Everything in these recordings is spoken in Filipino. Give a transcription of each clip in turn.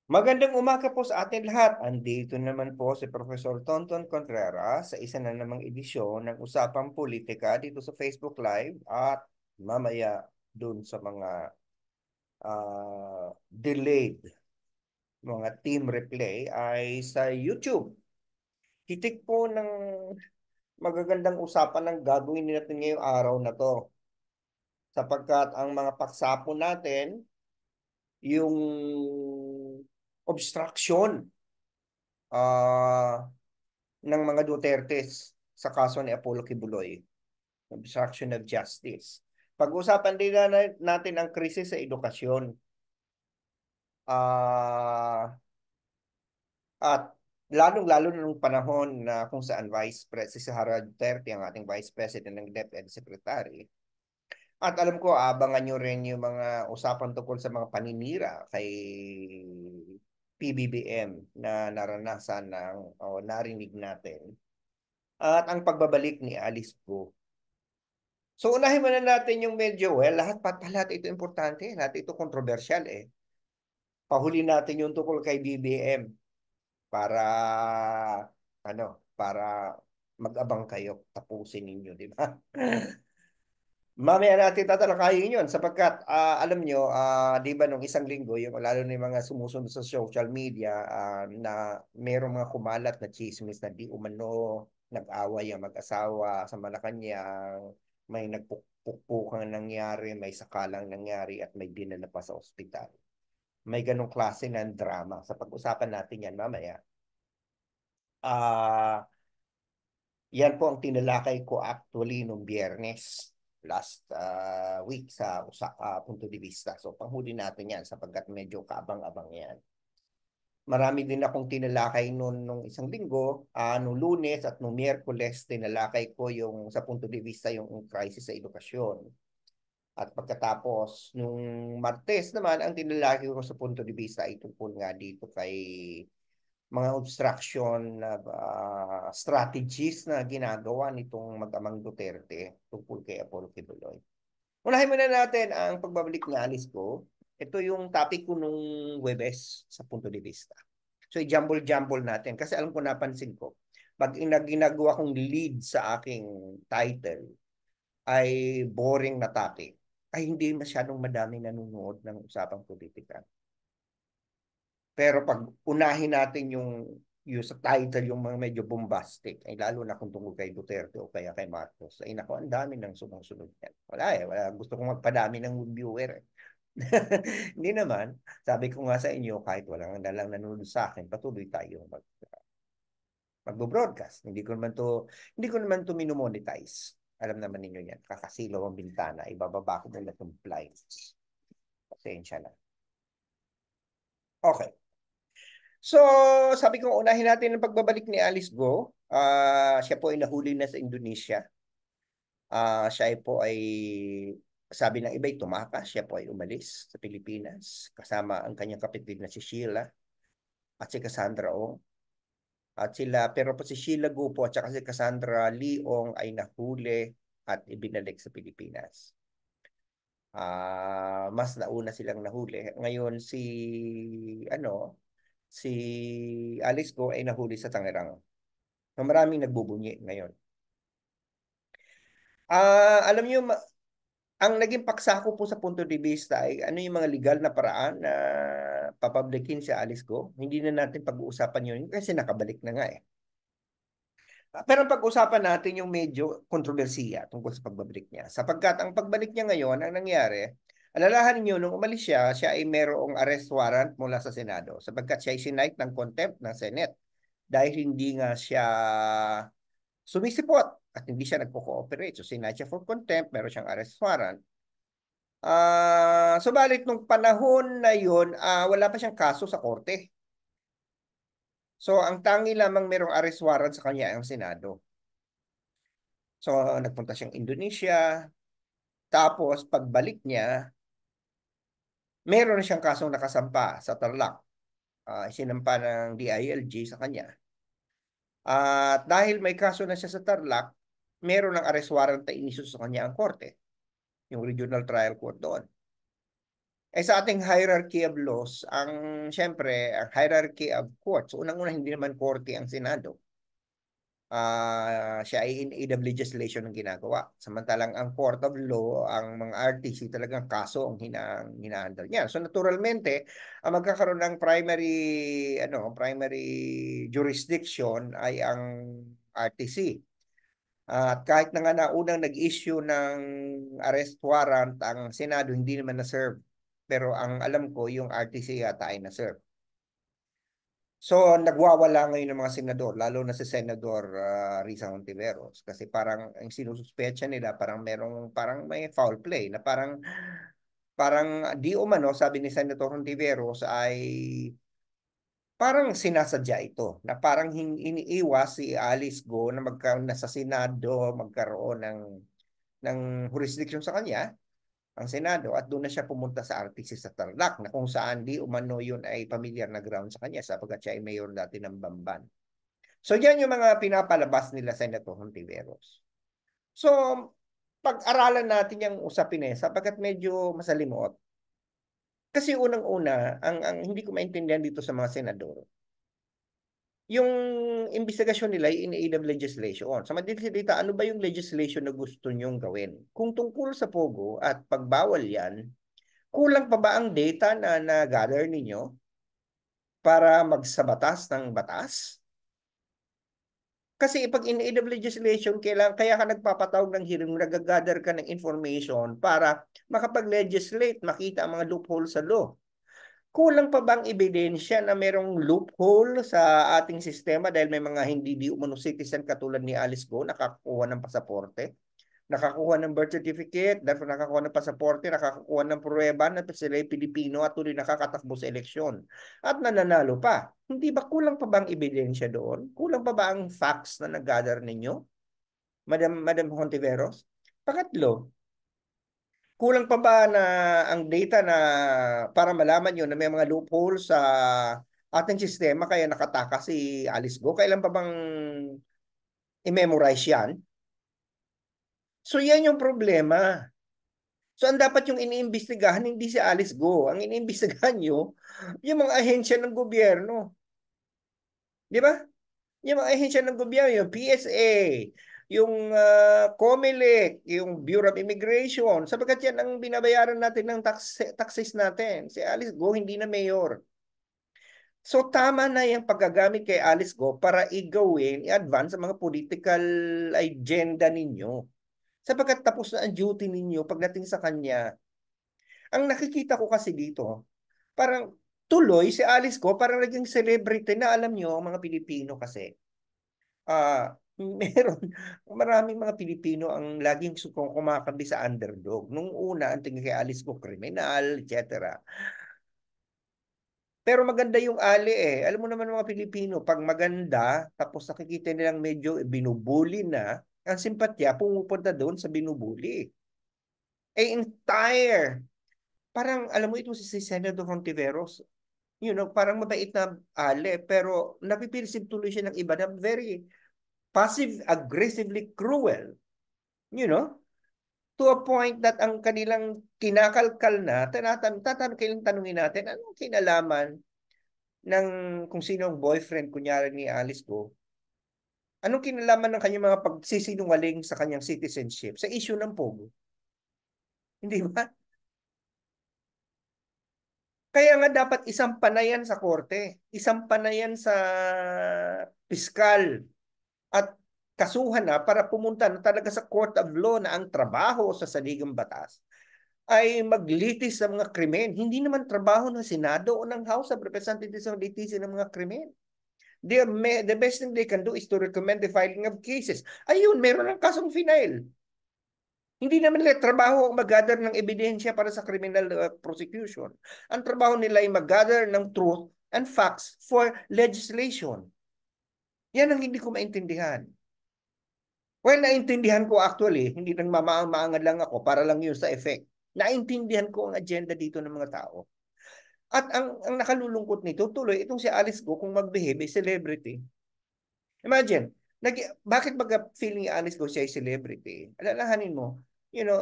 Magandang umaga po sa atin lahat. Andito naman po si Professor Tonton Contreras sa isa na namang edisyon ng Usapang Politika dito sa Facebook Live at mamaya dun sa mga delayed mga team replay ay sa YouTube. Hitik po ng magagandang usapan ng gagawin natin ngayong araw na to sapagkat ang mga paksa po natin yung obstruction ah ng mga Dutertes sa kaso ni Apollo Kibuloy, obstruction of justice. Pag-usapan din natin ang krisis sa edukasyon. Ah, at lalong-lalo na nung panahon na kung saan si Sara Duterte ang ating Vice President ng DepEd Secretary. At alam ko, abangan nyo rin yung mga usapan tungkol sa mga paninira kay PBBM na naranasan o narinig natin. At ang pagbabalik ni Alice Go. So unahin muna natin yung medyo, lahat ito importante, lahat ito kontrobersyal eh. Pahuli natin yung tungkol kay BBM para, para mag-abang kayo, tapusin ninyo, di ba? Mamaya natin tatalakayin yun sapagkat alam nyo, di ba nung isang linggo, yung, lalo na yung mga sumusunod sa social media na merong mga kumalat na chismis na di umano nag-away ang mag-asawa sa Malacanang, may nagpukpukang nangyari, may sakalang nangyari at may dinala pa sa ospital. May ganong klase ng drama. Sa pag-usapan natin yan mamaya. Ah, Yan po ang tinalakay ko actually nung Biyernes last week sa punto de vista. So panghuli natin yan sapagkat medyo kaabang-abang yan. Marami din akong tinalakay nung isang linggo, nung Lunes at nung Miyerkules, tinalakay ko yung sa punto de vista yung crisis sa edukasyon. At pagkatapos, nung Martes naman, ang tinalakay ko sa punto de vista ay tungkol nga dito kay mga obstruction na strategies na ginagawa nitong mag-amang Duterte tungkol kay Apollo Kibuloy. Unahin muna natin ang pagbabalik ni Alice Go. Ito yung topic ko nung Webes sa punto de vista. So, i-jumble-jumble natin kasi alam ko napansin ko, pag ginagawa kong lead sa aking title ay boring na topic, ay hindi masyadong madaming nanonood ng usapang politika. Pero pag unahin natin yung sa title, yung mga medyo bombastic, ay lalo na kung tungkol kay Duterte o kaya kay Marcos, ay naku, ang dami ng sumusunod yan. Wala eh, wala. Gusto kong magpadami ng viewer eh. Hindi naman. Sabi ko nga sa inyo, kahit walang nalang nanonood sa akin, patuloy tayo magbo-broadcast. Hindi ko naman to minomonetize. Alam naman ninyo yan. Kakasilaw ang bintana, ibababa ko muna itong blinds. Pasensya na. Okay. So, sabi ko, unahin natin ang pagbabalik ni Alice Go. Siya po ay nahuli na sa Indonesia. Siya po ay, sabi ng iba'y tumakas. Siya po ay umalis sa Pilipinas. Kasama ang kanyang kapitid na si Sheila at si Cassandra Ong. At sila, pero po si Sheila Go po at saka si Cassandra Leong ay nahuli at ibinalik sa Pilipinas. Mas nauna silang nahuli. Ngayon si Alice Go ay nahuli sa Tangerang. Na maraming nagbubunyi ngayon. Alam niyo, ang naging paksa ko po sa punto de vista ay ano yung mga legal na paraan na papablikin si Alice Go. Hindi na natin pag-uusapan yun kasi nakabalik na nga eh. Pero ang pag-usapan natin yung medyo kontrobersiya tungkol sa pagbabalik niya. Sapagkat ang pagbalik niya ngayon, ang nangyari, alalahanin niyo, nung umalis siya ay merong arrest warrant mula sa Senado. Sapagkat siya ay sinight ng contempt ng Senate dahil hindi nga siya sumisipot at hindi siya nagko-cooperate. So sinight siya for contempt, meron siyang arrest warrant. Subalit nung panahon na yun, wala pa siyang kaso sa korte. So ang tangi lamang merong arrest warrant sa kanya ay ang Senado. So, nagpunta siyang Indonesia. Tapos, pagbalik niya, meron siyang kasong nakasampa sa Tarlac. Isinampa ng DILG sa kanya. At dahil may kaso na siya sa Tarlac, meron ng arrest warrant na inisus sa kanya ang korte. Yung regional trial court doon. Eh sa ating hierarchy of laws, syempre, ang hierarchy of courts, unang-una hindi naman korte ang Senado. Siya ay in aid of legislation ang ginagawa. Samantalang ang court of law, ang mga RTC talagang kaso ang hinahandle niya. So naturalmente, ang magkakaroon ng primary jurisdiction ay ang RTC. At kahit na nga unang nag-issue ng arrest warrant ang Senado, hindi naman na-serve. Pero ang alam ko, yung RTC yata ay na-serve. So, nagwawala ngayon ng mga senador, lalo na si Senador Risa Hontiveros. Kasi parang ang sinususpecha nila, parang may foul play, na parang di umano, sabi ni Senator Hontiveros, ay parang sinasadya ito, na parang iniiwas si Alice Go na magkaroon na sa Senado, magkaroon ng jurisdiction sa kanya, ang Senado, at doon na siya pumunta sa RTC sa Tarlac, na kung saan di umano yun ay familiar na ground sa kanya sapagkat siya ay mayor dati ng Bamban. So yan yung mga pinapalabas nila Senator Hontiveros. So pag-aralan natin yung usapin sapagkat medyo masalimuot. Kasi unang-una, ang hindi ko maintindihan dito sa mga senador, yung investigasyon nila ay in aid of legislation. Sa madaling salita, ano ba yung legislation na gusto nyong gawin? Kung tungkol sa Pogo at pagbawal yan, kulang pa ba ang data na na-gather ninyo para magsabatas ng batas? Kasi pag in aid of legislation, kaya ka nagpapatawag ng hearing, nag-gather ka ng information para makapag-legislate, makita ang mga loophole sa law. Kulang pa bang ebidensya na merong loophole sa ating sistema dahil may mga hindi di umano citizen katulad ni Alice Go nakakuha ng pasaporte, nakakuha ng birth certificate, dahil nakakuha ng pasaporte, nakakuha ng pruweba na sila ay Pilipino at tuloy nakakatakbo sa eleksyon at nananalo pa. Hindi ba kulang pa bang ebidensya doon? Kulang pa ba ang facts na nag-gather ninyo, Madam Hontiveros? Pangatlo, kulang pa ba na ang data na para malaman nyo na may mga loophole sa ating sistema kaya nakatakas si Alice Go? Kailan pa bang i-memorize yan? So yan yung problema. So ang dapat yung iniimbestigahan hindi si Alice Go. Ang iniimbestigahan nyo, yung mga ahensya ng gobyerno. Di ba? Yung mga ahensya ng gobyerno, yung PSA, yung COMELEC, yung Bureau of Immigration, sapagkat yan ang binabayaran natin ng taxes natin. Si Alice Go, hindi na mayor. So tama na yung paggagamit kay Alice Go para i-advance ang mga political agenda ninyo. Sapagkat tapos na ang duty ninyo pagdating sa kanya. Ang nakikita ko kasi dito, parang tuloy si Alice Go, parang naging celebrity na alam nyo, ang mga Pilipino kasi. Meron, maraming mga Pilipino ang laging kumakabi sa underdog. Nung una, ang tingin kay Alice Go, kriminal, etc. Pero maganda yung ali Alam mo naman mga Pilipino, pag maganda, tapos nakikita nilang medyo binubuli na, ang simpatya pumupunta doon sa binubuli. Entire. Parang, alam mo ito si Senator Hontiveros, parang mabait na pero napipirsip tuloy siya ng iba na very passive, aggressively cruel. You know? To a point that ang kanilang kinakalkal na, kailang tanungin natin, anong kinalaman ng kung sino ang boyfriend, kunyari ni Alice Go, anong kinalaman ng kanyang mga pagsisinungaling sa kanyang citizenship sa issue ng Pogo? Hindi ba? Kaya nga dapat isang panayan sa korte, isang panayan sa piskal, at kasuhan na para pumunta na talaga sa court of law na ang trabaho sa saligang batas ay maglitis sa mga krimen. Hindi naman trabaho ng Senado o ng House of Representatives ang litisin ng mga krimen. The best thing they can do is to recommend the filing of cases. Ayun, meron ng kasong final. Hindi naman nila trabaho ang mag-gather ng ebidensya para sa criminal prosecution. Ang trabaho nila ay mag-gather ng truth and facts for legislation. Yan ang hindi ko maintindihan. Well, naintindihan ko actually, hindi nang mamaangad lang ako para lang yun sa effect. Naintindihan ko ang agenda dito ng mga tao. At ang nakalulungkot nito, tuloy, itong si Alice Go, kung mag-behave, ay celebrity. Imagine, bakit feeling ni Alice Go siya ay celebrity? Alalahanin mo,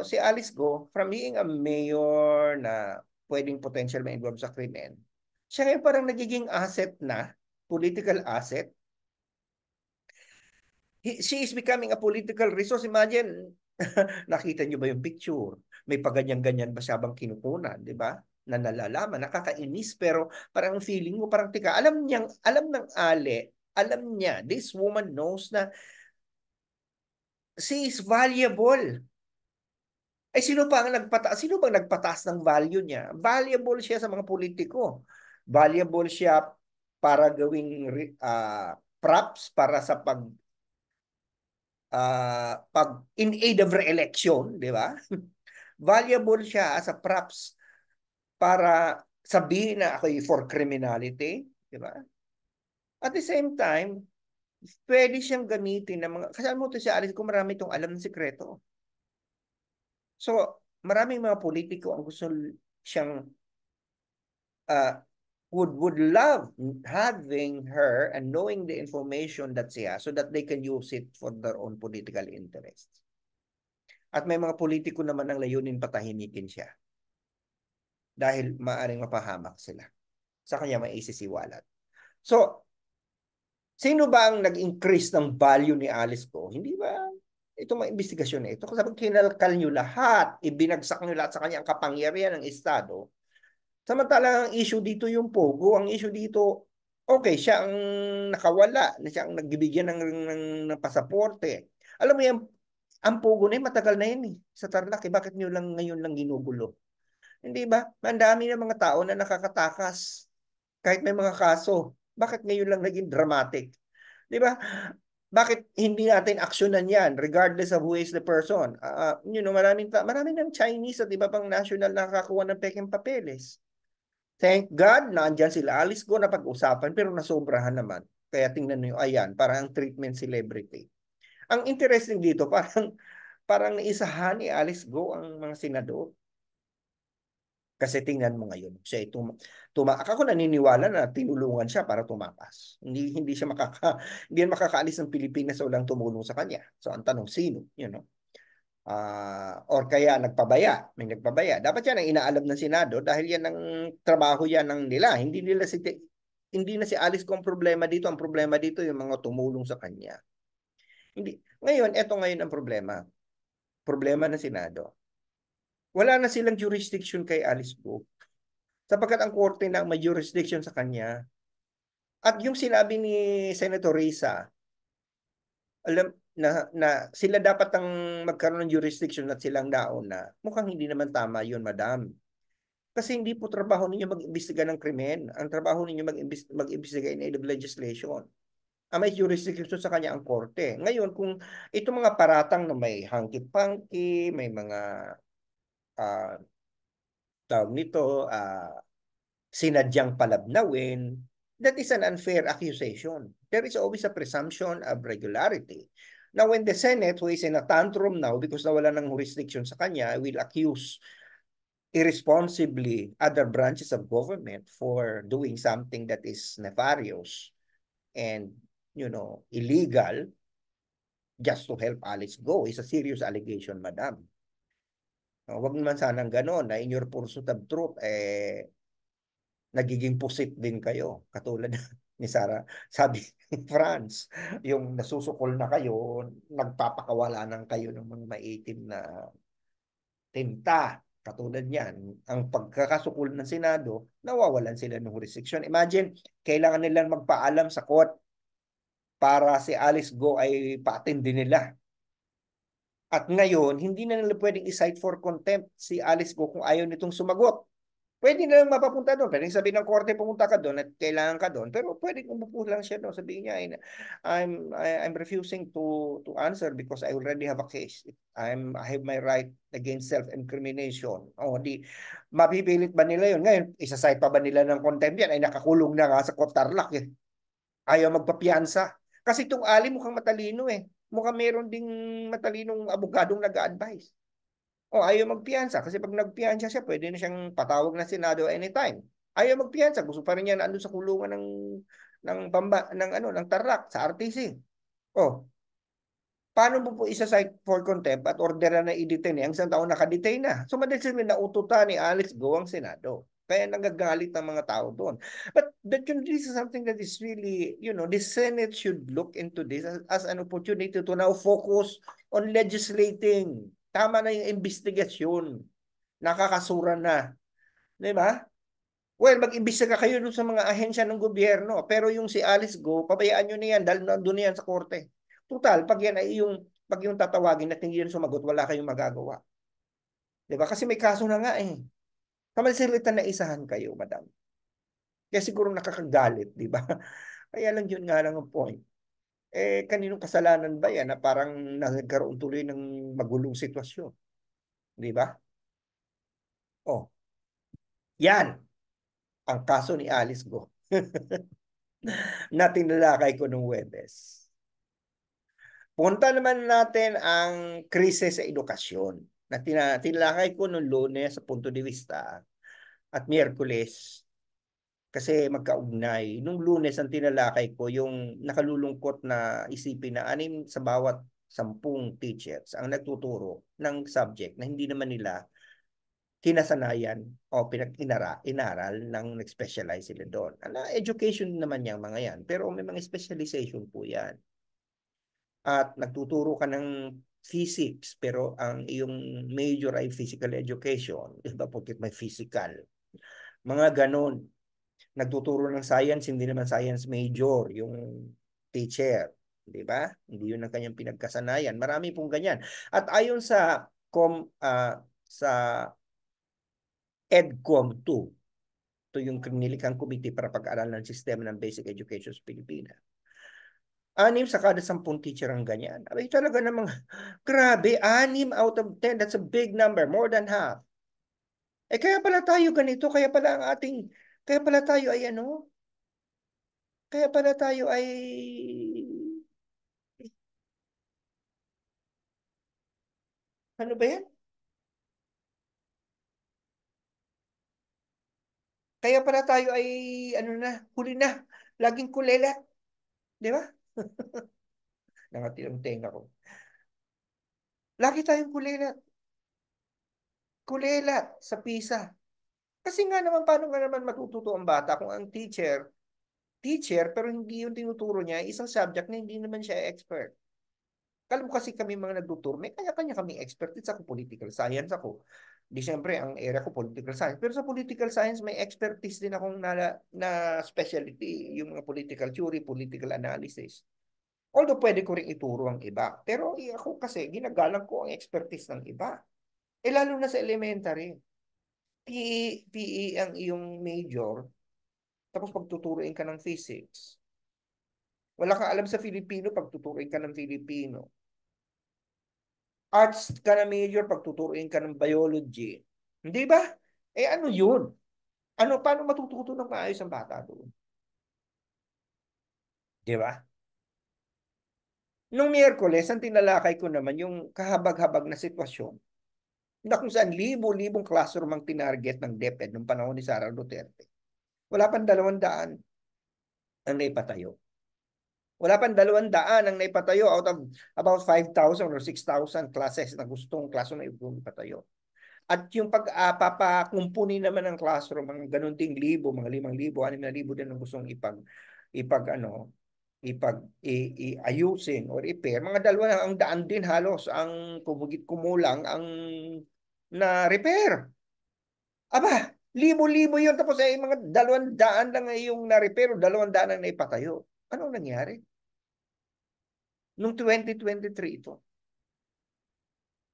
si Alice Go, from being a mayor na pwedeng potential ma-involve sa krimen, siya ngayon parang nagiging asset na, political asset. She is becoming a political resource. Imagine, nakita niyo ba yung picture? May paganyan-ganyan ba siya bang kinukunan, di ba? Na nalalaman, nakakainis, pero parang feeling mo, parang tika, alam ng Ale, alam niya, this woman knows na she is valuable. Ay, sino bang nagpataas ng value niya? Valuable siya sa mga politiko. Valuable siya para gawing props para sa pag in aid of re-election, di ba? Valuable siya as a props para sabihin na ako'y for criminality, di ba? At the same time, pwede siyang gamitin ng mga, kasama mo ito si Alice, kung marami itong alam ng sikreto. So, maraming mga politiko ang gusto siyang uh, would love having her and knowing the information that she has so that they can use it for their own political interests. At may mga politiko naman ang layunin patahimikin siya dahil maaaring mapahamak sila. Sa kanya may isisiwalat. So, sino ba ang nag-increase ng value ni Alice Go? Hindi ba itong mga investigasyon na ito? Kasi pag kinalkal nyo lahat, ibinagsak nyo lahat sa kanya ang kapangyarihan ng Estado, samantala ang issue dito yung Pogo, ang issue dito, okay, siya ang nakawala, siya ang nagbibigyan ng pasaporte. Alam mo yan, ang Pogo na yun, matagal na yun sa Tarlac. Bakit nyo lang ngayon lang ginugulo? Hindi ba? Ang dami ng mga tao na nakakatakas kahit may mga kaso. Bakit ngayon lang naging dramatic? Di ba? Bakit hindi natin aksyonan yan regardless of who is the person? Maraming ng Chinese at iba pang national na nakakakuha ng pekeng papeles. Thank God, naandyan sila. Alice Go na pag-usapan pero nasobrahan naman. Kaya tingnan nyo, ayan, parang treatment celebrity. Ang interesting dito, parang naisahan ni Alice Go ang mga senador. Kasi tingnan mo ngayon, siya ako naniniwala na tinulungan siya para tumakas. Hindi siya hindi makakaalis ng Pilipinas sa walang tumulong sa kanya. So ang tanong, sino? Or kaya may nagpabaya. Dapat yan ang inaalam ng Senado dahil yan ang trabaho yan ng nila. Hindi na si Alice ko ang problema dito. Ang problema dito yung mga tumulong sa kanya. Hindi. Ngayon, eto ngayon ang problema. Problema ng Senado. Wala na silang jurisdiction kay Alice Go. Sapagkat ang korte na may jurisdiction sa kanya. At yung sinabi ni Senator Risa, alam na sila dapat ang magkaroon ng jurisdiction at silang nauna. Mukhang hindi naman tama yun, madam. Kasi hindi po trabaho ninyo mag-imbestiga ng krimen. Ang trabaho ninyo mag-imbestiga in aid of legislation. Ang may jurisdiction sa kanya ang korte. Ngayon, kung itong mga paratang na may hanky-panky, may mga tawag nito, sinadyang palabnawin, that is an unfair accusation. There is always a presumption of regularity. Now, when the Senate, who is in a tantrum now because nawala ng jurisdiction sa kanya, will accuse irresponsibly other branches of government for doing something that is nefarious and, illegal just to help Alice Go is a serious allegation, madam. Huwag naman sanang ganon na in your pursuit of truth, nagiging pusit din kayo. Katulad ni Sarah, sabi ni Franz, yung nasusukol na kayo, nagpapakawalan kayo ng mga maitim na tinta. Katulad niyan, ang pagkakasukol ng Senado, nawawalan sila ng jurisdiction. Imagine, kailangan nilang magpaalam sa court para si Alice Go ay paatindi nila. At ngayon, hindi na nila pwedeng i-cite for contempt si Alice Go kung ayaw nitong sumagot. Pwede na lang mapapunta doon. Pwede sabihin ng korte, pumunta ka doon at kailangan ka doon. Pero pwede umupo lang siya doon. Sabihin niya, I'm refusing to answer because I already have a case. I have my right against self-incrimination. Di, mapipilit ba nila yun? Ngayon, isa-cite pa ba nila ng contempt yan? Ay nakakulong na nga sa Tarlac eh. Ayaw magpapiyansa. Kasi itong Ali mukhang matalino eh. Mukhang meron ding matalinong abogadong nag-a-advise. Ayaw magpiyansa kasi pag nagpiyansa siya, pwede na siyang patawag ng Senado anytime. Ayaw magpiyansa, gusto pa rin niya na andun sa kulungan ng Tarlac sa RTC. Paano mo po isa-cite for contempt at orderan na i-detain ang isang taon naka-detain na? So madalas sila naututan ni Alice Go ang Senado. Kaya nagagalit ng mga tao doon. But this is something that is really, the Senate should look into this as an opportunity to now focus on legislating. Tama na yung investigasyon. Nakakasura na. Di ba? Well, mag-imbestiga kayo dun sa mga ahensya ng gobyerno. Pero yung si Alice Go, pabayaan nyo na yan dahil nandun na yan sa korte. Total, pag yung tatawagin at hindi yan sumagot, wala kayong magagawa. Di ba? Kasi may kaso na nga eh. Kamalsilitan na isahan kayo, madam. Kaya siguro nakakagalit, di ba? Kaya lang yun nga lang ang point. Eh, kaninong kasalanan ba yan na parang nagkaroon tuloy ng magulong sitwasyon? Di ba? Oh, yan ang kaso ni Alice Go na tinalakay ko nung Webes. Punta naman natin ang krisis sa edukasyon na tinalakay ko nung Lunes sa punto de vista at Miyerkules kasi magkaugnay. Nung Lunes ang tinalakay ko yung nakalulungkot na isipin na 6 sa bawat 10 teachers ang nagtuturo ng subject na hindi naman nila kinasanayan o inaral ng nag-specialize sila doon. Education naman yung mga yan, pero may mga specialization po yan. At nagtuturo ka ng physics, pero ang iyong major ay physical education, di ba? Porque may physical. Mga ganon. Nagtuturo ng science, hindi naman science major, yung teacher. Di ba? Hindi yun ang kanyang pinagkasanayan. Marami pong ganyan. At ayon sa EDCOM 2, ito yung nilikang committee para pag-aralan ng sistema ng basic education sa Pilipinas. 6 sa kada 10 teacher ang ganyan. Ay, talaga namang, grabe, 6 out of 10, that's a big number, more than half. Eh, kaya pala tayo ganito, kaya pala tayo ay kaya pala tayo ay, ano ba yan? Kaya pala tayo ay, huli na, laging kulelat, di ba? Nangati ang tenga ko. Lagi tayong kulelat sa PISA. Kasi nga naman, paano nga naman matututo ang bata kung ang teacher, pero hindi yung tinuturo niya, isang subject na hindi naman siya expert. Alam mo kasi kami mga nagtuturo, may kanya-kanya kami expertise. Ako, political science ako. Di syempre, ang area ko, political science. Pero sa political science, may expertise din akong na specialty, yung mga political theory, political analysis. Although pwede ko rin ituro ang iba. Pero ako kasi, ginagalang ko ang expertise ng iba. Eh lalo na sa elementary. PE ang iyong major, tapos pagtuturuin ka ng physics. Wala kang alam sa Filipino, pagtuturuin ka ng Filipino. Arts ka na major, pagtuturuin ka ng biology. Hindi ba? Eh ano yun? Paano matututo ng maayos ang bata doon? Di ba? Nung Miyerkules, ang tinalakay ko naman yung kahabag-habag na sitwasyon na kung saan libo-libong classroom ang tinarget ng DepEd nung panahon ni Sara Duterte. Wala pang 200 ang naipatayo. Wala pang 200 ang naipatayo out of about 5,000 or 6,000 classes na gustong classroom na ipatayo. At yung papakumpuni naman ng classroom, mga ganun ding libo, mga 5,000, 6,000 din ang gustong ayusin or repair. Mga 200 din halos ang kumulang ang na repair. Aba, libo-libo yun. Tapos ay mga 200 lang ay yung na-repair o 200 ang naipatayo. Anong nangyari? Noong 2023 ito.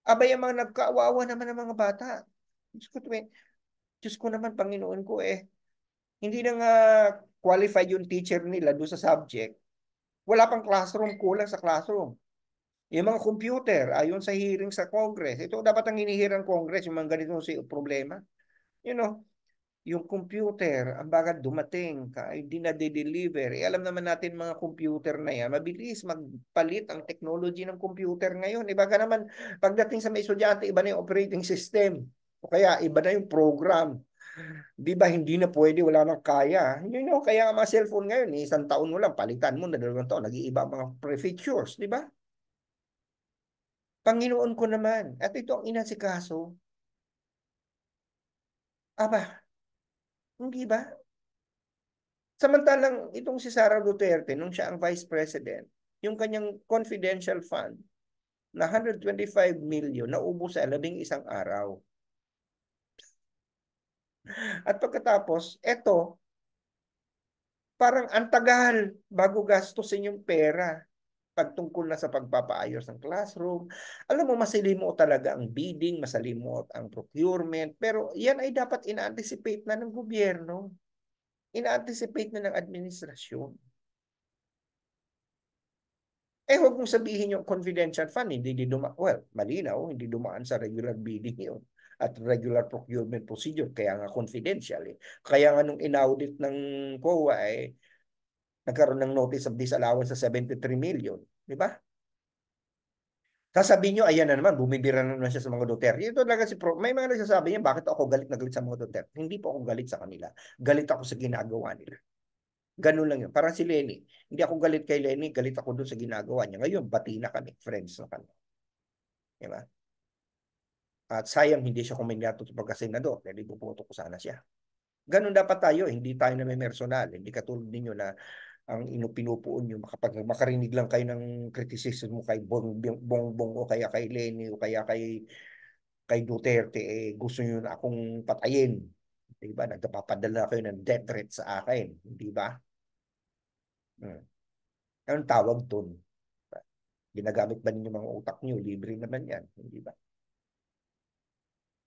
Abay, ang mga nagkaawawa naman ng mga bata. Diyos ko naman, Panginoon ko eh. Hindi na nga qualified yung teacher nila doon sa subject. Wala pang classroom, kulang sa classroom. Yung mga computer, ayon sa hearing sa Congress, ito dapat ang hinihirang Congress, yung mga ganitong problema. You know, yung computer, ang bagat dumating, hindi na de-deliver. Eh, alam naman natin mga computer na yan, mabilis magpalit ang technology ng computer ngayon. Iba ka naman, pagdating sa may estudyante, iba na yung operating system. O kaya, iba na yung program. Di ba, hindi na pwede, wala nang kaya. Kaya ang mga cellphone ngayon, isang taon mo lang, palitan mo na 2 taon, nag-iiba mga pre-features, di ba? Panginoon ko naman. At ito ang inasikaso. Aba, hindi ba? Samantalang itong si Sara Duterte, nung siya ang Vice President, yung kanyang confidential fund na 125 million na ubos sa 11 araw. At pagkatapos, eto, parang ang tagal bago gastusin yung pera pagtungkol na sa pagpapaayos ng classroom. Alam mo, masilimot talaga ang bidding, masalimot ang procurement, pero yan ay dapat ina-anticipate na ng gobyerno. Ina-anticipate na ng administrasyon. Huwag mong sabihin yung confidential fund, hindi dumaan. Well, malinaw, hindi dumaan sa regular bidding yun at regular procurement procedure, kaya nga confidential eh. Kaya nga nung inaudit ng COA nagkaroon ng notice of disallowance sa 73 million. Di ba? Sasabihin nyo, ayan na naman, bumibira na naman siya sa mga Duterte. Ito talaga si Pro. May mga nagsasabi niya, bakit ako galit na galit sa mga Duterte? Hindi po ako galit sa kanila. Galit ako sa ginagawa nila. Ganun lang yun. Parang si Lenny. Hindi ako galit kay Lenny, galit ako dun sa ginagawa niya. Ngayon, bati na kami. Friends na kami. Diba? At sayang hindi siya kuminyato sa pagkasenador. Dahil ipuputo ko sana siya. Ganun dapat tayo. Hindi tayo na may personal. Hindi katulad ninyo na ang pinupuon nyo. Kapag makarinig lang kayo ng criticism mo kay Bongbong o kaya kay Lenny o kaya kay Duterte, gusto nyo na akong patayin. Diba? Nagpapadala kayo ng death threat sa akin. Di ba? Hmm. Anong tawag doon? Ginagamit ba ninyo mga utak nyo? Libre naman yan. Hindi ba?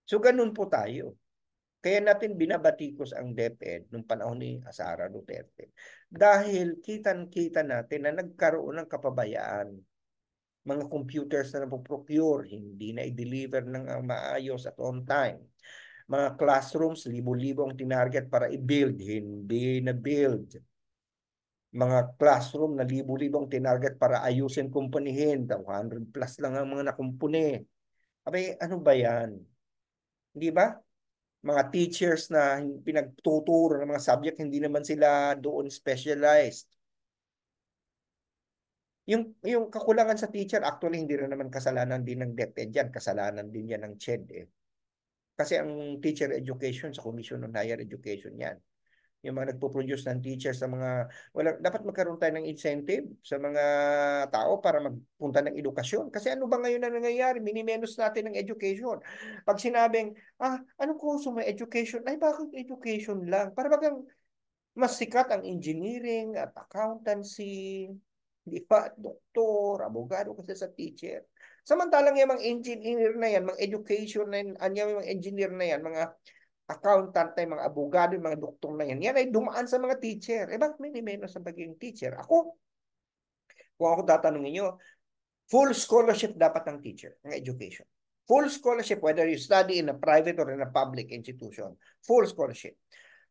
So, ganun po tayo. Kaya natin binabatikos ang DepEd nung panahon ni Sara Duterte. Dahil kitang-kita natin na nagkaroon ng kapabayaan. Mga computers na napoprocure, hindi na i-deliver ng maayos at on time. Mga classrooms, libo-libo ang tinarget para i-build, hindi na-build. Mga classroom na libo-libo ang tinarget para ayusin kumpunihin, 100 plus lang ang mga nakumpuni. Abay, ano ba yan? Di ba? Mga teachers na pinagtuturo ng mga subject, hindi naman sila doon specialized. Yung kakulangan sa teacher, actually, hindi rin naman kasalanan din ng DepEd yan. Kasalanan din yan ng CHED eh. Kasi ang teacher education sa Commission on Higher Education yan. Yung mga nagpo-produce ng teachers sa mga, wala, dapat magkaroon tayo ng incentive sa mga tao para magpunta ng edukasyon. Kasi ano ba ngayon na nangyayari? Minimenos natin ng education. Pag sinabing, anong kurso may education? Ay, bakit education lang? Para bagang mas sikat ang engineering at accountancy, di ba? Doktor, abogado kasi sa teacher. Samantalang yung mga engineer na yan, mga education na yan, yung mga engineer na yan, mga accountant na mga abogado, yung mga doktor na yan, yan ay dumaan sa mga teacher. Bakit may menos sa pagiging teacher? Kung ako tatanungin nyo, full scholarship dapat ng teacher, ng education. Full scholarship, whether you study in a private or in a public institution. Full scholarship.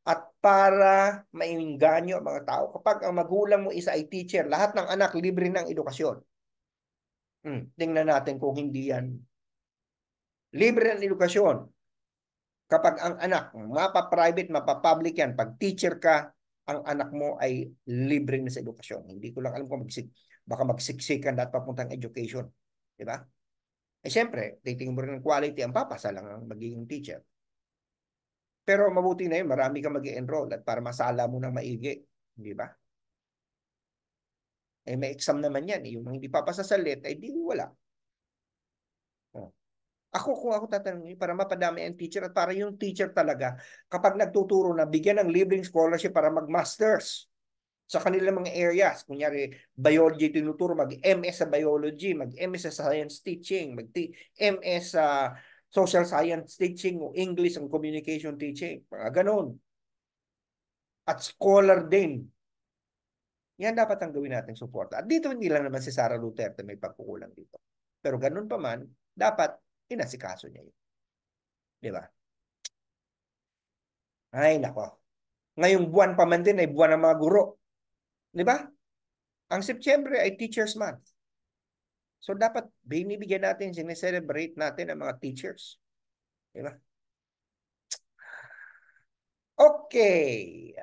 At para mainganyo ang mga tao, kapag ang magulang mo isa ay teacher, lahat ng anak libre ng edukasyon. Tingnan natin kung hindi yan. Libre ng edukasyon. Kapag ang anak, mapa-private, mapa-public yan, pag teacher ka, ang anak mo ay libre na sa edukasyon. Hindi ko lang alam kung baka magsiksikan at papuntang education. Diba? Siyempre, titingin mo rin ng quality, ang papasa lang ang magiging teacher. Pero mabuti na yun, marami kang mag-enroll at para masala mo ng maigi. Di ba? May exam naman yan. Yung hindi papasa sa LET, ay di wala. Oh. Kung ako tatanungin, para mapadami ang teacher at para yung teacher talaga, kapag nagtuturo na, bigyan ng libreng scholarship para mag-masters sa kanilang mga areas. Kunyari, biology tinuturo, mag-MS sa biology, mag-MS sa science teaching, mag-MS sa social science teaching o English and communication teaching. Mga ganun. At scholar din. Yan dapat ang gawin natin suporta. At dito hindi lang naman si Sara Duterte may pagkukulang dito. Pero ganun pa man, dapat inasikaso niya yun. Di ba? Ay, nako. Ngayong buwan pa man din ay buwan ng mga guro. Di ba? Ang September ay Teachers Month. So dapat binibigyan natin, sineselebrate natin ang mga teachers. Di ba? Okay.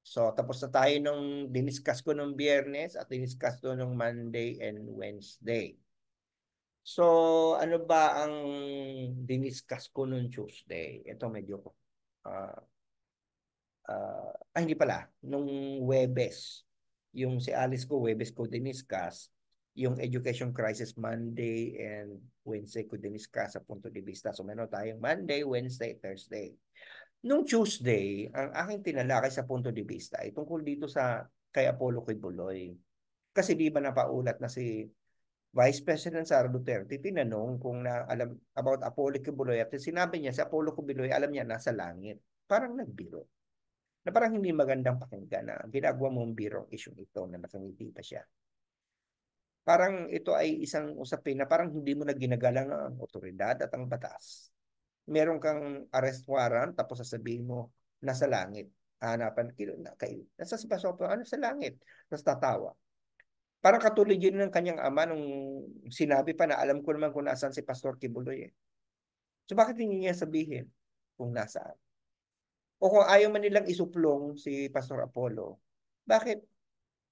So tapos na tayo nung diniscuss ko nung Biyernes at diniscuss ko nung Monday and Wednesday. So, ano ba ang diniscuss ko noon Tuesday? Ito medyo ah hindi pala, nung Webes, yung si Alice ko, Webes ko diniscuss, yung education crisis Monday and Wednesday ko diniscuss sa punto de vista. So meron tayong Monday, Wednesday, Thursday. Nung Tuesday, ang aking tinalakay sa punto de vista ay tungkol dito sa kay Apollo Kibuloy. Kasi di ba napaulat na si Vice President Sara Duterte tinanong kung na alam about Apollo Kibuloy at sinabi niya si Apollo Kibuloy alam niya nasa langit. Parang nagbiro na parang hindi magandang pakinggan na ginagawa mong birong issue ito na nakangiti pa siya. Parang ito ay isang usapin na parang hindi mo na ginagalang ang otoridad at ang batas. Meron kang arrest warrant tapos sasabihin mo nasa langit. Hanapan nasa si Pasopo, ano sa langit. Tapos tatawa. Parang katulad yun ng kanyang ama nung sinabi pa na alam ko naman kung nasaan si Pastor Kibuloy eh. So bakit hindi niya sabihin kung nasaan? O kung ayaw man nilang isuplong si Pastor Apollo, bakit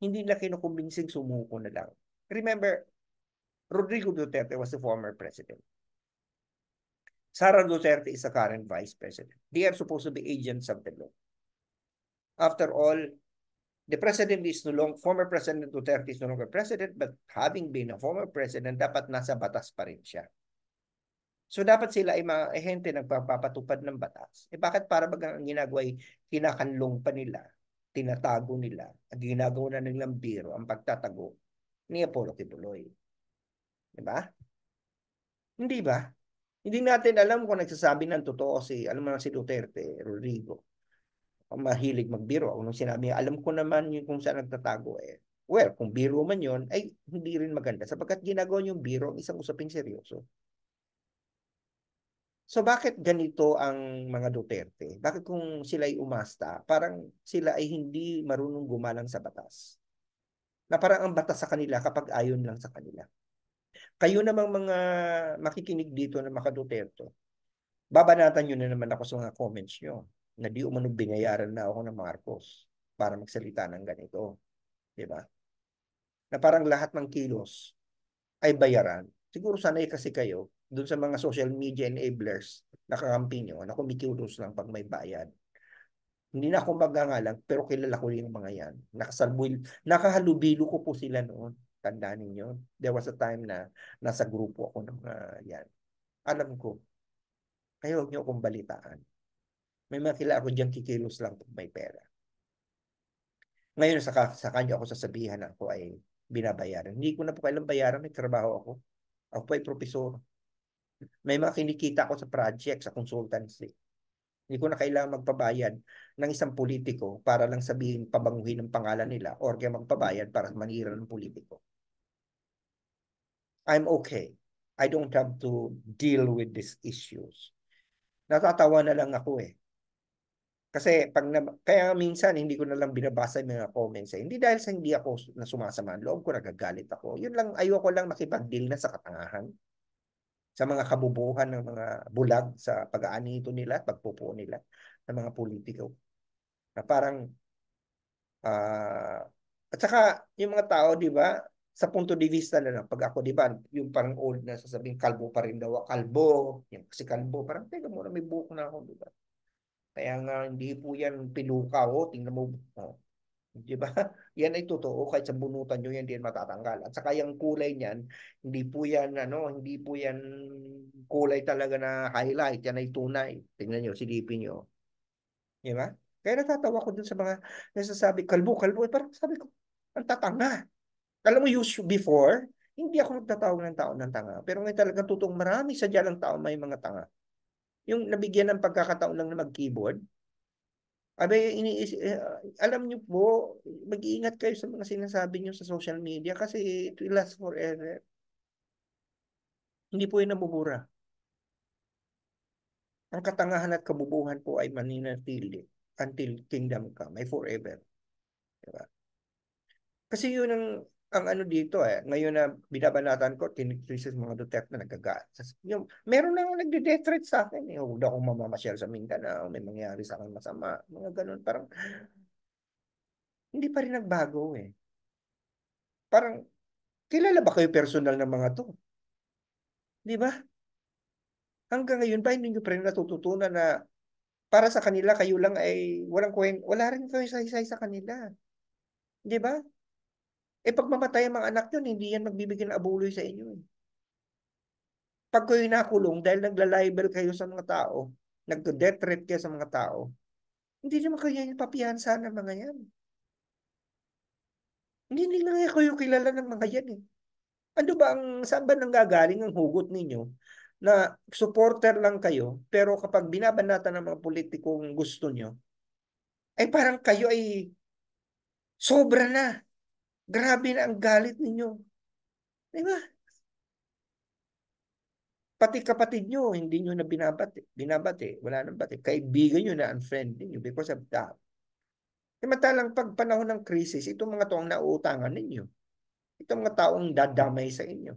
hindi na kinukumbinsing sumuko na lang? Remember, Rodrigo Duterte was the former president. Sara Duterte is the current vice president. They are supposed to be agents of the law. After all, the president is no longer, former President Duterte is no longer president, but having been a former president, dapat nasa batas pa rin siya. So dapat sila ay mga ehente nagpapatupad ng batas. Eh bakit para bang ang ginagawa ay kinakanlong pa nila, tinatago nila, at ginagawa na nilang biro ang pagtatago ni Apollo Kibuloy. Diba? Hindi ba? Hindi natin alam kung nagsasabi ng totoo si, alam mo si Duterte, Rodrigo. Ang mahilig magbiro. Nung sinabi, alam ko naman yung kung saan nagtatago eh. Well, kung biro man yon ay hindi rin maganda sapagkat ginagawa yung biro ang isang usaping seryoso. So bakit ganito ang mga Duterte? Bakit kung sila ay umasta, parang sila ay hindi marunong gumalang sa batas? Na parang ang batas sa kanila kapag ayon lang sa kanila. Kayo namang mga makikinig dito na mga Duterte, babanatan nyo na naman ako sa mga comments nyo na di umano binayaran na ako ng Marcos para magsalita ng ganito. Diba? Na parang lahat ng kilos ay bayaran. Siguro sanay kasi kayo dun sa mga social media enablers na kakampi nyo na kumikilos lang pag may bayad. Hindi na ako magangalang pero kilala ko yung mga yan. Nakahalubilo ko po sila noon. Tandaan ninyo. There was a time na nasa grupo ako ng yan. Alam ko, kayo huwag niyo akong balitaan. May mga kilala ko dyan kikilos lang pag may pera. Ngayon sa kanya ako sasabihan na ako ay binabayaran. Hindi ko na po kailang bayaran, may trabaho ako. Ako po ay profesor. May mga kinikita ako sa project, sa consultancy. Hindi ko na kailangan magpabayad ng isang politiko para lang sabihin, pabanguhin ang pangalan nila or kaya magpabayad para manira ng politiko. I'm okay. I don't have to deal with these issues. Natatawa na lang ako eh. Kasi kaya minsan hindi ko na lang binabasa yung mga comments eh. Hindi dahil sa hindi ako na sumasama ang loob ko, nagagalit ako. Yun lang, ayoko lang makipag-deal na sa katangahan, sa mga kabubuhan ng mga bulag sa pag-aanito nila at pagpupuo nila ng mga politiko. Na parang, at saka yung mga tao, di ba, sa punto de vista na lang, pag ako, di ba, yung parang old na sasabing kalbo pa rin daw, kalbo, yung kasi kalbo, parang, teka muna, may buhok na ako, di ba? Kaya nga, hindi po yan pinuka, oh, tingnan mo, oh, di ba? Yan ay totoo, kahit sa bunutan nyo yan, hindi yan matatanggal. At saka yung kulay niyan, hindi po yan, ano, hindi po yan kulay talaga na highlight, yan ay tunay. Tingnan nyo, silipin nyo. Di ba? Kaya natatawa ko dun sa mga nasasabi, kalbo, kalbo. Eh, parang sabi ko, ang tatanga. Alam mo, before, hindi ako nagtatawag ng tao ng tanga. Pero ngayon talagang totoong marami sadya ng tao may mga tanga. Yung nabigyan ng pagkakataon lang na mag-keyboard, alam niyo po, mag-iingat kayo sa mga sinasabi niyo sa social media kasi it will last forever. Hindi po yun nabubura. Ang katangahan at kabubuhan po ay maninatili until kingdom come, ay forever. Diba? Kasi yun ang ano dito eh. Ngayon na binabanatan ko, tinikrisis mga Duterte na nagagaan. Meron na nagde-death threat sa akin. Eh. Huwag akong mamamasyal sa Mindanao. May mangyari sa akin masama. Mga ganun. Parang hindi pa rin nagbago eh. Parang kilala ba kayo personal ng mga to? Di ba? Hanggang ngayon ba hindi nyo pa rin natututunan na para sa kanila kayo lang ay walang kwenta, wala rin kayo saysay sa kanila. Di ba? Eh pag mamatay ang mga anak nyo, hindi yan magbibigay ng abuloy sa inyo. Eh. Pag kayo nakulong dahil nagla-libel kayo sa mga tao, nagdo-death threat kayo sa mga tao, hindi naman kayo yung papiyansa ng mga yan. Hindi nila nga kayo kilala ng mga yan eh. Ano ba saan ba nanggagaling ang hugot ninyo na supporter lang kayo, pero kapag binabanatan ng mga politikong gusto nyo, ay parang kayo ay sobra na. Grabe na ang galit ninyo. Di ba? Pati kapatid nyo, hindi nyo na binabati. Binabati. Wala nang bati. Kaibigan nyo na unfriend ninyo because of that. Samantalang pag panahon ng krisis, itong mga to ang nauutangan ninyo. Itong mga taong dadamay sa inyo.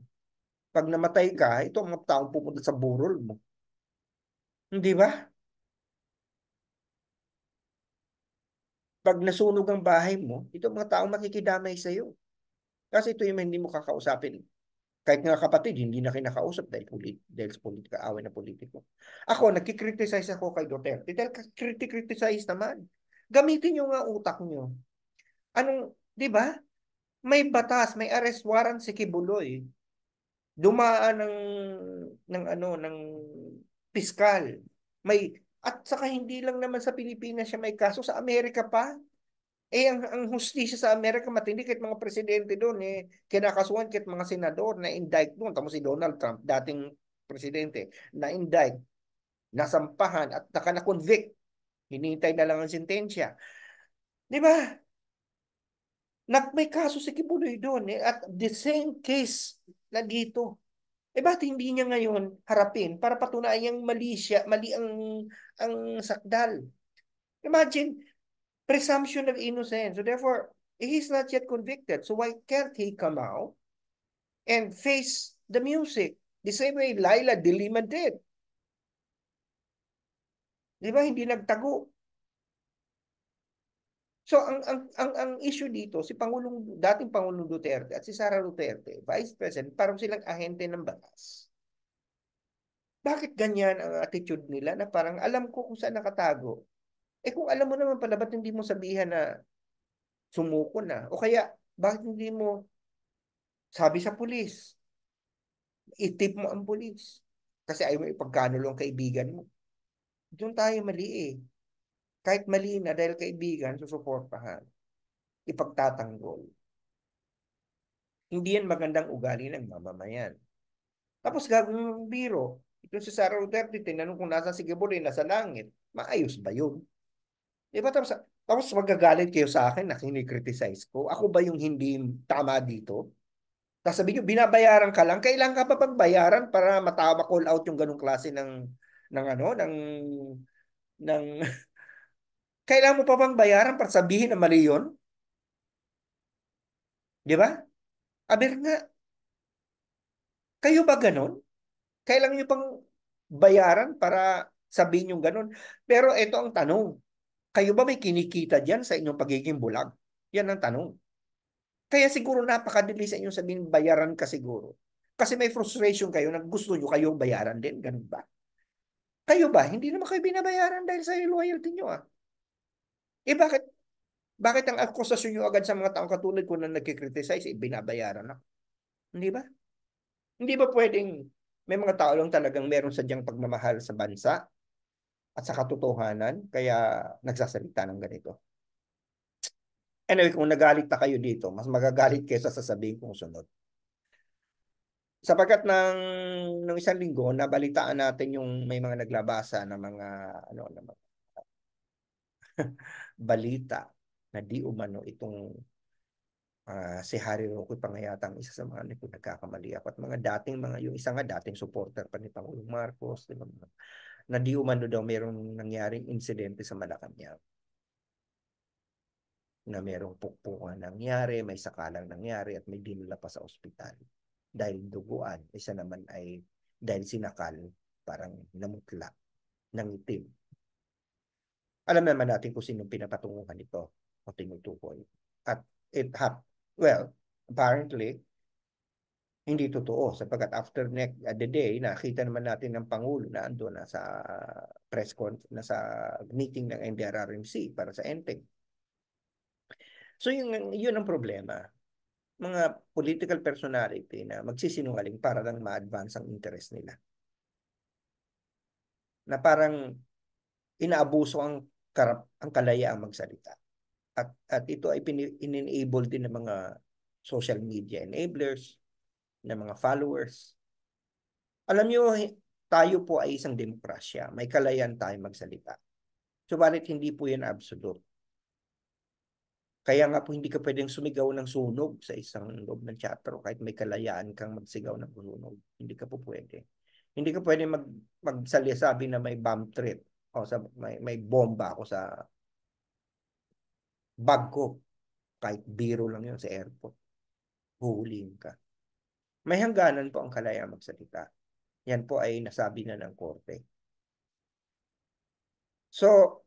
Pag namatay ka, ito ang mga taong pupunta sa burol mo. Hindi ba? Pag nasunog ang bahay mo, ito ang mga taong makikidamay sa iyo. Kasi ito yung hindi mo kakausapin. Kahit nga kapatid, hindi na kinakausap dahil sa politika, away na politiko. Ako, nagkikriticize ako kay Duterte. Dahil criticize naman. Gamitin nyo nga utak nyo. Anong, di ba? May batas, may arrest warrant si Kibuloy. Dumaan ng piskal. At saka hindi lang naman sa Pilipinas siya may kaso, sa Amerika pa. Eh, ang hustisya sa Amerika matindi kahit mga presidente doon, eh, kinakasuhan kahit mga senador na indict doon. Tamo si Donald Trump, dating presidente, na indict, nasampahan at na-convict. Hinihintay na lang ang sentensya. Di ba? May kaso si Kibuloy doon eh, at the same case na dito. Eh bakit hindi niya ngayon harapin para patunayang mali siya, mali ang sakdal? Imagine, presumption of innocence. So therefore, he's not yet convicted. So why can't he come out and face the music? The same way Laila de Lima did. Di ba? Hindi nagtago. So ang issue dito, si dating Pangulong Duterte at si Sara Duterte, Vice President, parang silang ahente ng batas. Bakit ganyan ang attitude nila na parang alam ko kung saan nakatago? Eh kung alam mo naman pala, ba't hindi mo sabihan na sumuko na? O kaya, bakit hindi mo sabi sa pulis? Itip mo ang pulis. Kasi ayaw mo ipagkano lang kaibigan mo. Doon tayo mali eh. Kahit mali na dahil kaibigan, susuportahan. Ipagtatanggol. Hindi yan magandang ugali ng mamamayan. Tapos gagawin mo biro. Ito si Sara Duterte, tinanong kung nasa si Gabor, nasa langit. Maayos ba yun? Diba? Tapos magagalit kayo sa akin na kinikriticize ko. Ako ba yung hindi tama dito? Tapos sabi nyo, binabayaran ka lang. Kailan ka pa pang bayaran para matawa call out yung ganong klase ng ano, ng kailan mo pa bang bayaran para sabihin na mali yun? Di ba? Aber nga, kayo ba ganon? Kailan nyo pang bayaran para sabihin yung ganon? Pero ito ang tanong. Kayo ba may kinikita dyan sa inyong pagiging bulag? Yan ang tanong. Kaya siguro napakadali sa inyong sabihin bayaran ka siguro. Kasi may frustration kayo na gusto nyo kayong bayaran din. Ganun ba? Kayo ba? Hindi naman kayo binabayaran dahil sa loyalty nyo ah. Eh bakit ang akusasyon nyo agad sa mga taong katulad ko na nagkikriticize, eh, binabayaran ako? Hindi ba? Hindi ba pwedeng may mga tao lang talagang meron sadyang pagmamahal sa bansa at sa katotohanan kaya nagsasalita ng ganito? Anyway, kung nagalit na kayo dito, mas magagalit kayo sa sasabihin kong sunod. Sapagkat ng isang linggo, nabalitaan natin yung may mga naglabasa ng mga ano na balita na di umano itong si Harry Roque pa nga yata ang isa sa mga nagkakamali ako at mga dating mga yung isa nga dating supporter pa ni Pangulong Marcos, di ba? Na di umano daw merong nangyaring insidente sa Malacanang na merong pukpukan nangyari, may sakalang nangyari at may dinula pa sa ospital dahil duguan. Isa naman ay dahil sinakal, parang namutla ng itim. Alam naman natin kung sinong pinapatunguhan ito o tinutukoy. At it happened, well, apparently, Hindi totoo sapagkat after the day, nakita naman natin ng Pangulo na ando na sa na sa meeting ng NDRRMC para sa NTEC. So yun ang problema. Mga political personality na magsisinungaling para lang ma-advance ang interest nila. Na parang inaabuso ang kalayaang magsalita. At ito ay in-enable din ng mga social media enablers, ng mga followers. Alam niyo, tayo po ay isang demokrasya. May kalayaan tayo magsalita. Subalit hindi po yan absolute. Kaya nga po hindi ka pwedeng sumigaw ng sunog sa isang loob ng teatro kahit may kalayaan kang magsigaw ng sunog. Hindi ka po pwede. Hindi ka pwede magsabi na may bomb threat o may bomba ako sa bag ko. Kahit biro lang yun sa airport. Huhulihin ka. May hangganan po ang kalayaan magsalita. Yan po ay nasabi na ng korte. So,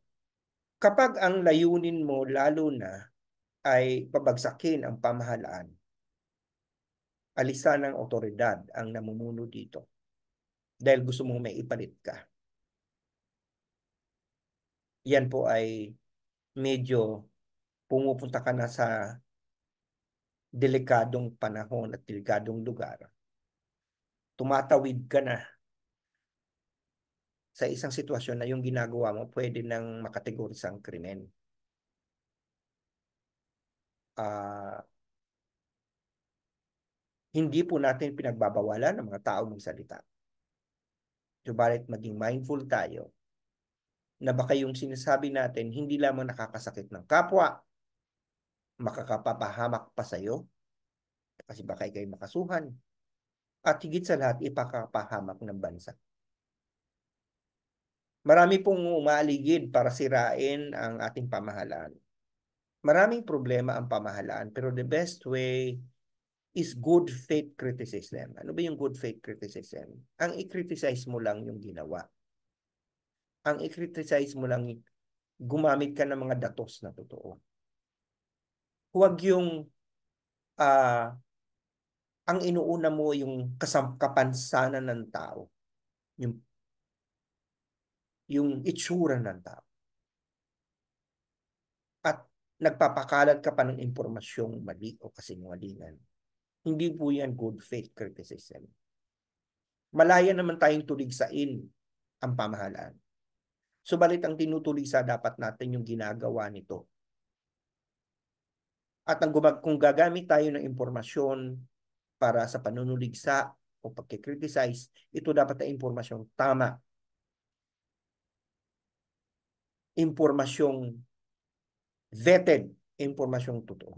kapag ang layunin mo lalo na ay pabagsakin ang pamahalaan, alisan ng otoridad ang namumuno dito dahil gusto mong may ipalit ka. Yan po ay medyo pumupunta ka na sa delikadong panahon at delikadong lugar. Tumatawid ka na sa isang sitwasyon na yung ginagawa mo pwede nang makategorisang krimen. Hindi po natin pinagbabawalan ng mga tao magsalita. Subalit maging mindful tayo na baka yung sinasabi natin hindi lamang nakakasakit ng kapwa, makakapapahamak pa sa'yo, kasi baka ikay makasuhan, at higit sa lahat ipakapahamak ng bansa. Marami pong umaaligid para sirain ang ating pamahalaan. Maraming problema ang pamahalaan, pero the best way is good faith criticism. Ano ba yung good faith criticism? Ang i-criticize mo lang yung ginawa. Ang i-criticize mo lang, gumamit ka ng mga datos na totoo. Huwag yung ang inuuna mo yung kapansanan ng tao. Yung itsura ng tao. At nagpapakalat ka pa ng impormasyong mali o kasinungalingan. Hindi po yan good faith criticism. Malaya naman tayong tuligsain ang pamahalaan. Subalit ang tinutuligsa dapat natin yung ginagawa nito. At kung gagamit tayo ng impormasyon para sa panunuligsa o pagkikriticize, ito dapat ay impormasyong tama. Impormasyong vetted, impormasyong totoo.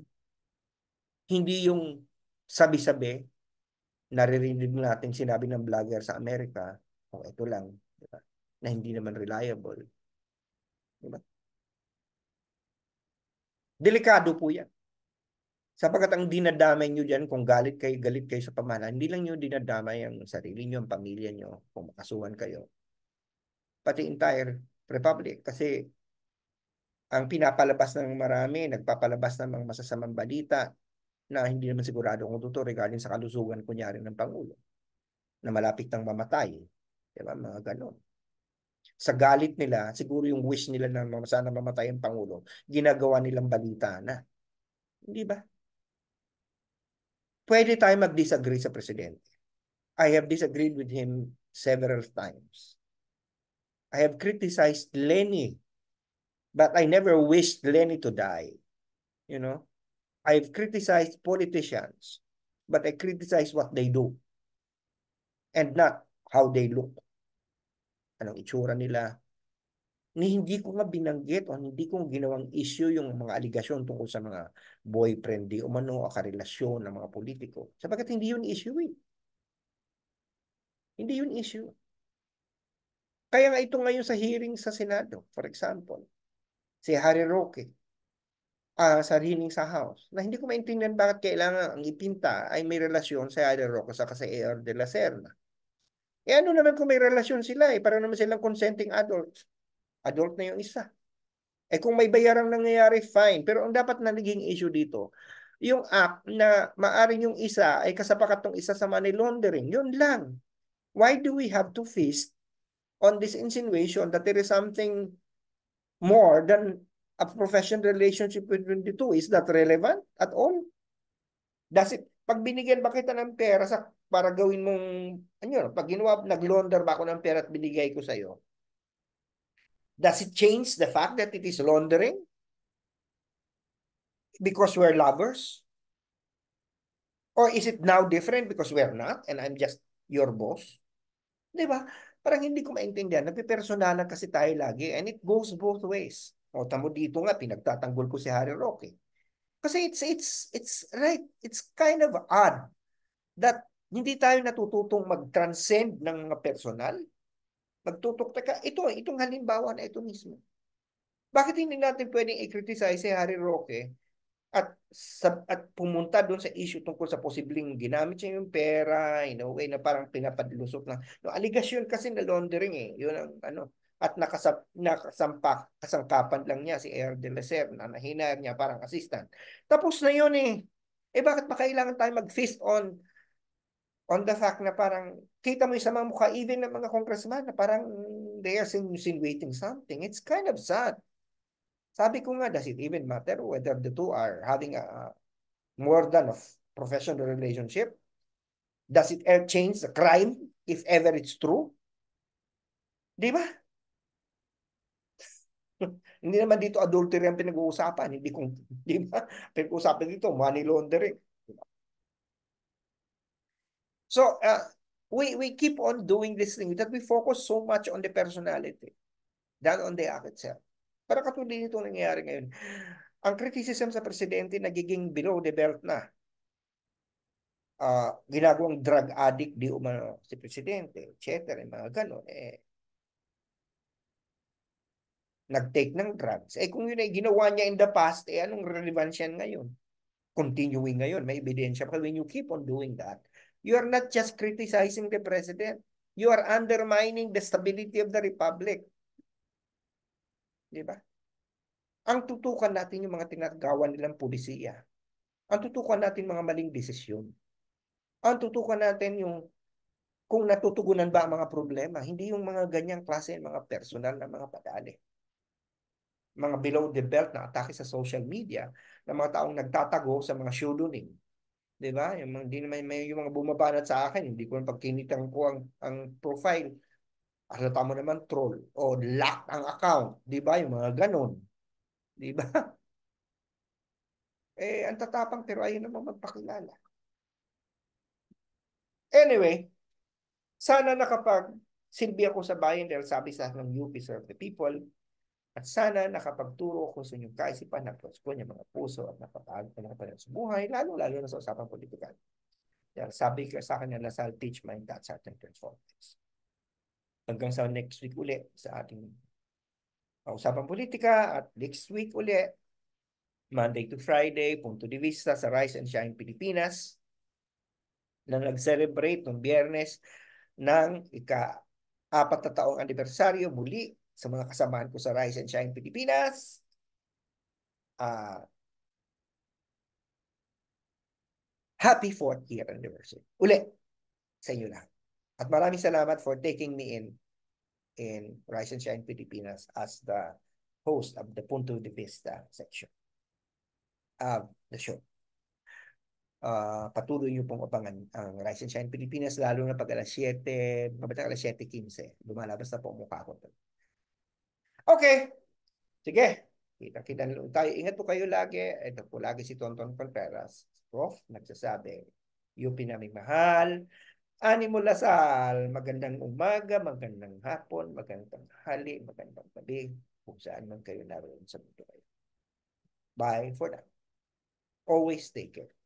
Hindi yung sabi-sabi, naririnig natin sinabi ng vlogger sa Amerika, o ito lang, diba? Na hindi naman reliable. Diba? Delikado po yan. Sapagkat ang dinadamay nyo dyan, kung galit kayo sa pamahalaan, hindi lang nyo dinadamay ang sarili nyo, ang pamilya nyo, kung makasuhan kayo. Pati entire republic. Kasi ang pinapalabas ng marami, nagpapalabas ng mga masasamang balita na hindi naman sigurado kung totoo regarding sa kalusugan kunyari ng Pangulo na malapit nang mamatay. Diba? Mga ganon. Sa galit nila, siguro yung wish nila na sana mamatay ang Pangulo, ginagawa nilang balita na. Hindi ba? Pwede tayo mag-disagree sa Presidente. I have disagreed with him several times. I have criticized Lenny, but I never wished Lenny to die. You know? I've criticized politicians, but I criticize what they do and not how they look. Anong itsura nila. Hindi ko nga binanggit o hindi ko ginawang issue yung mga aligasyon tungkol sa mga boyfriend di umano o karelasyon ng mga politiko. Sapagkat hindi yun issue eh. Hindi yun issue. Kaya nga ito ngayon sa hearing sa Senado, for example, si Harry Roque, sa hearing sa House, na hindi ko maintindihan bakit kailangan ang ipinta ay may relasyon sa Harry Roque sa kasi AR de la Serna. Ano naman kung may relasyon sila para naman silang consenting adults. Adult na yung isa. Kung may bayarang nangyayari, fine. Pero ang dapat na naging issue dito, yung act na maaring yung isa ay kasapakat ng isa sa money laundering. Yun lang. Why do we have to feast on this insinuation that there is something more than a professional relationship between the two? Is that relevant at all? Does it, pag binigyan ba kita ng pera para gawin mong, ano, pag ginawa, nag-launder ba ako ng pera at binigay ko sa'yo, does it change the fact that it is laundering because we're lovers? Or is it now different because we're not and I'm just your boss? Di ba? Parang hindi ko maintindihan. Nagpipersonalan kasi tayo lagi and it goes both ways. O tamo dito nga, pinagtatanggol ko si Harry Roque. Kasi it's right. It's kind of odd that hindi tayo natututong mag-transcend ng mga personal. Magtutok, teka, itong halimbawa na ito mismo. Bakit hindi natin pwedeng i-criticize si Harry Roque at pumunta doon sa issue tungkol sa posibleng ginamit siya yung pera in a way na parang pinapadilusot lang. No, aligasyon kasi na laundering eh. Yun ang ano. At kasangkapan lang niya si Air de la Ser na nahinar niya parang assistant. Tapos na yun eh. Eh bakit ba kailangan tayo mag-feast on the fact na parang kita mo yung sa mga mukha even ng mga congressman na parang they are insinuating something. It's kind of sad. Sabi ko nga, does it even matter whether the two are having a more than a professional relationship? Does it change the crime if ever it's true? Di ba? Hindi naman dito adultery ang pinag-uusapan. Hindi kung, di ba? Pinag-uusapan dito, money laundering. So, we keep on doing this thing that we focus so much on the personality than on the act itself. Para katulad nito nangyayari ngayon. Ang criticism sa presidente nagiging below the belt na. Ginagawang drug addict di umano si presidente, etc. Mga ganon. Nag-take ng drugs. Kung yun ay ginawa niya in the past, anong relevance yan ngayon? Continuing ngayon, may ebidensya. But when you keep on doing that, you are not just criticizing the president. You are undermining the stability of the republic. Di ba? Ang tutukan natin yung mga tinagawa nilang pulisiya. Ang tutukan natin mga maling desisyon. Ang tutukan natin yung kung natutugunan ba ang mga problema. Hindi yung mga ganyang klase, mga personal na mga padali. Mga below the belt na atake sa social media ng mga taong nagtatago sa mga pseudonym. Di ba? Yung mga, di naman, yung mga bumabanat sa akin, hindi ko pagkinitan ko ang profile. Halata mo naman troll o lock ang account. Di ba? Yung mga ganon. Di ba? Ang tatapang pero ayun naman magpakilala. Anyway, sana silbi ako sa bayan dahil sabi sa ng UP Serve the People. At sana nakapagturo ko sa inyong kaisipan na ko niya mga puso at napapagod sa buhay, lalo-lalo na sa usapang politikal. Dahil sabi ka sa akin na Lasal, teach mind that certain transformers. Hanggang sa next week uli sa ating usapang politika at next week uli, Monday to Friday, Punto de Vista sa Rise and Shine Pilipinas na nag-celebrate ng Biyernes ng ika-4 na taong anibersaryo muli sa mga kasamahan ko sa Rise and Shine Pilipinas. Happy 4th year anniversary. Uli sa inyo lahat. At maraming salamat for taking me in Rise and Shine Pilipinas as the host of the Punto de Vista section of the show. Patuloy niyo pong abangan ang Rise and Shine Pilipinas lalo na pag alas 7, mabata alas 7:15. Lumalabas na po ang mukha ko. Okay. Sige. Kita-kita tayo. Ingat po kayo lagi. Ito po lagi si Tonton Contreras. Prof. Nagsasabi, UP naming mahal. Animo Lasal. Magandang umaga, magandang hapon, magandang hali, magandang gabi. Kung saan man kayo naroon sa mundo kayo. Bye for now. Always take care.